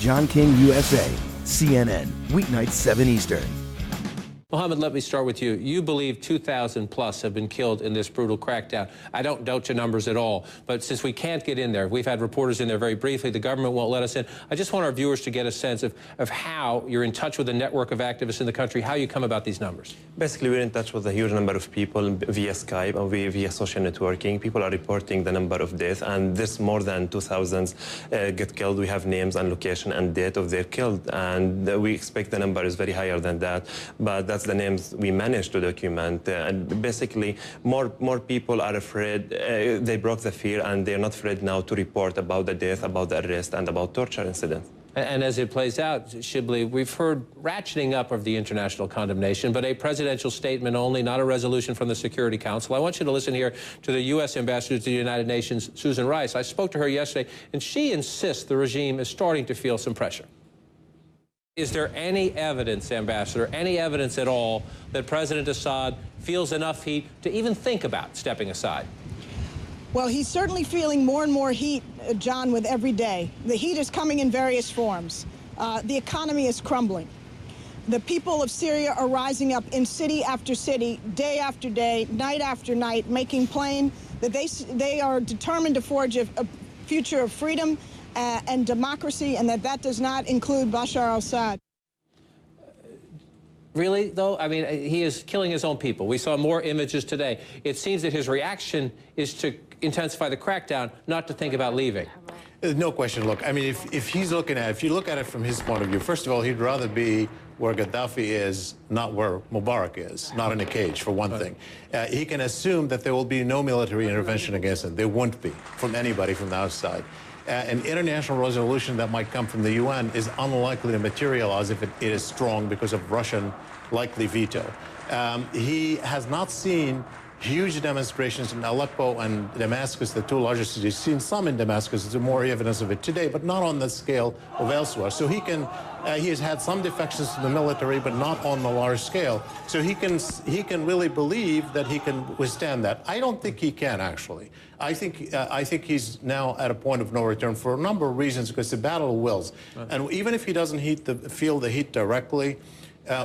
John King USA, CNN, weeknights 7 Eastern. Mohammad, let me start with you. You believe 2,000 plus have been killed in this brutal crackdown. I don't doubt your numbers at all, but since we can't get in there, we've had reporters in there very briefly, the government won't let us in. I just want our viewers to get a sense of how you're in touch with a network of activists in the country, how you come about these numbers. Basically, we're in touch with a huge number of people via Skype and via social networking. People are reporting the number of deaths, and this more than 2,000 get killed. We have names and location and date of their killed, and we expect the number is very higher than that, but that's the names we managed to document. And basically, more people are afraid. They broke the fear, and they're not afraid now to report about the death, about the arrest, and about torture incidents. And as it plays out, Shibli, we've heard ratcheting up of the international condemnation, but a presidential statement only, not a resolution from the Security Council. I want you to listen here to the U.S. Ambassador to the United Nations, Susan Rice. I spoke to her yesterday, and she insists the regime is starting to feel some pressure. Is there any evidence, Ambassador, any evidence at all that President Assad feels enough heat to even think about stepping aside? Well, he's certainly feeling more and more heat, John, with every day. The heat is coming in various forms. The economy is crumbling. The people of Syria are rising up in city after city, day after day, night after night, making plain that they are determined to forge a future of freedom and democracy, and that does not include Bashar al-Assad. Really, though? I mean, he is killing his own people. We saw more images today. It seems that his reaction is to intensify the crackdown, not to think about leaving. No question. Look, I mean, if you look at it from his point of view, first of all, he'd rather be where Gaddafi is, not where Mubarak is, not in a cage, for one thing. He can assume that there will be no military intervention against him. There won't be from anybody from the outside. An international resolution that might come from the UN is unlikely to materialize if it is strong because of Russian likely veto. He has not seen huge demonstrations in Aleppo and Damascus, the two largest cities. He's seen some in Damascus. There's more evidence of it today, but not on the scale of elsewhere. So he has had some defections to the military, but not on the large scale. So he can really believe that he can withstand that. I don't think he can, actually. I think he's now at a point of no return for a number of reasons, because it's a battle of wills. And even if he doesn't feel the heat directly,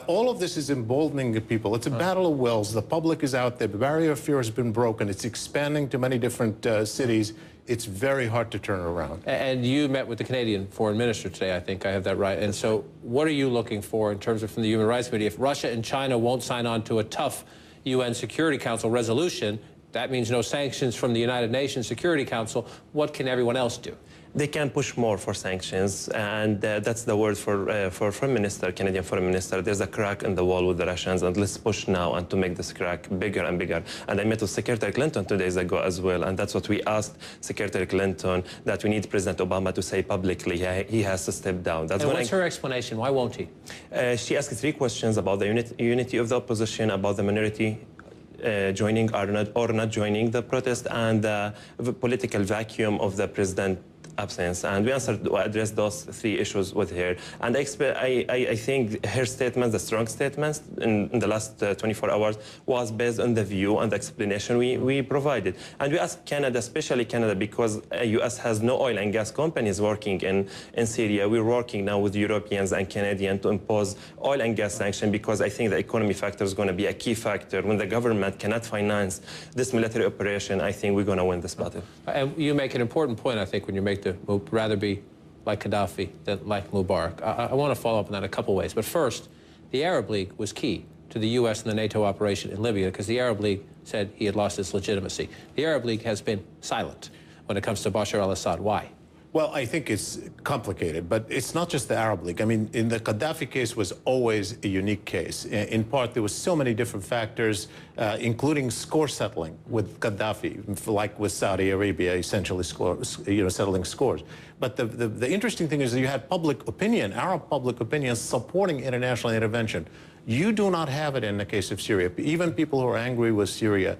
all of this is emboldening the people. It's a battle of wills. The public is out there. The barrier of fear has been broken. It's expanding to many different cities. It's very hard to turn around. And you met with the Canadian foreign minister today, I think I have that right. And so what are you looking for in terms of from the Human Rights Committee? If Russia and China won't sign on to a tough UN Security Council resolution, that means no sanctions from the United Nations Security Council. What can everyone else do? They can push more for sanctions, and that's the word for Foreign Minister, Canadian Foreign Minister. There's a crack in the wall with the Russians, and let's push now and to make this crack bigger and bigger. And I met with Secretary Clinton 2 days ago as well, and that's what we asked Secretary Clinton, that we need President Obama to say publicly he has to step down. That's and what's her explanation? Why won't he? She asked 3 questions about the unity of the opposition, about the minority joining or not joining the protest, and the political vacuum of the president absence, and we addressed those 3 issues with her. And I think her statements, the strong statements in the last 24 hours, was based on the view and the explanation we provided. And we asked Canada, especially Canada, because U.S. has no oil and gas companies working in Syria. We're working now with Europeans and Canadians to impose oil and gas sanctions, because I think the economy factor is going to be a key factor. When the government cannot finance this military operation, I think we're going to win this battle. And you make an important point, I think, when you make rather be like Gaddafi than like Mubarak. I want to follow up on that in a couple ways. But first, the Arab League was key to the U.S. and the NATO operation in Libya, because the Arab League said he had lost its legitimacy. The Arab League has been silent when it comes to Bashar al-Assad. Why? Well, I think it's complicated, but it's not just the Arab League. I mean, in the Gaddafi case was always a unique case. In part, there was so many different factors, including score settling with Gaddafi, like with Saudi Arabia, essentially settling scores. But the interesting thing is that you had public opinion, Arab public opinion, supporting international intervention. You do not have it in the case of Syria. Even people who are angry with Syria,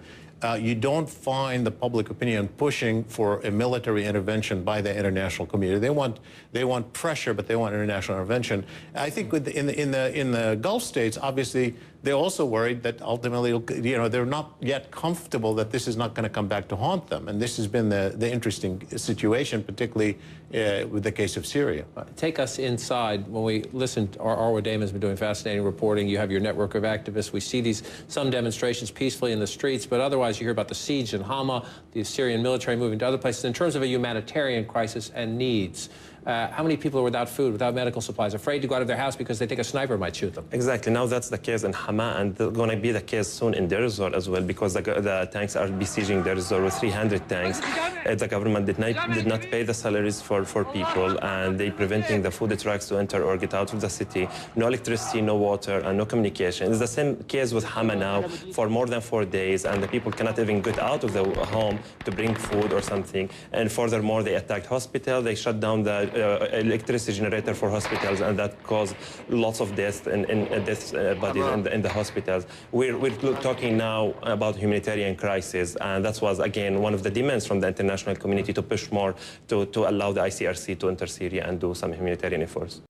you don't find the public opinion pushing for a military intervention by the international community. They want pressure, but they want international intervention. I think in the Gulf states, obviously, they're also worried that ultimately, they're not yet comfortable that this is not going to come back to haunt them. And this has been the interesting situation, particularly with the case of Syria. Take us inside. When we listen, Arwa Damon has been doing fascinating reporting. You have your network of activists. We see some demonstrations peacefully in the streets, but otherwise you hear about the siege in Hama, the Syrian military moving to other places. In terms of a humanitarian crisis and needs, how many people are without food, without medical supplies, afraid to go out of their house because they think a sniper might shoot them? Exactly. Now that's the case in Hama, and going to be the case soon in Deir ez-Zor as well, because the tanks are besieging Deir ez-Zor with 300 tanks. The government did not pay the salaries for people, and they preventing the food trucks to enter or get out of the city. No electricity, no water, and no communication. It's the same case with Hama now for more than 4 days, and the people cannot even get out of the home to bring food or something. And furthermore, they attacked hospital. They shut down the electricity generator for hospitals, and that caused lots of deaths bodies in the hospitals. We're talking now about humanitarian crisis, and that was again one of the demands from the international community to push more to allow the ICRC to enter Syria and do some humanitarian efforts.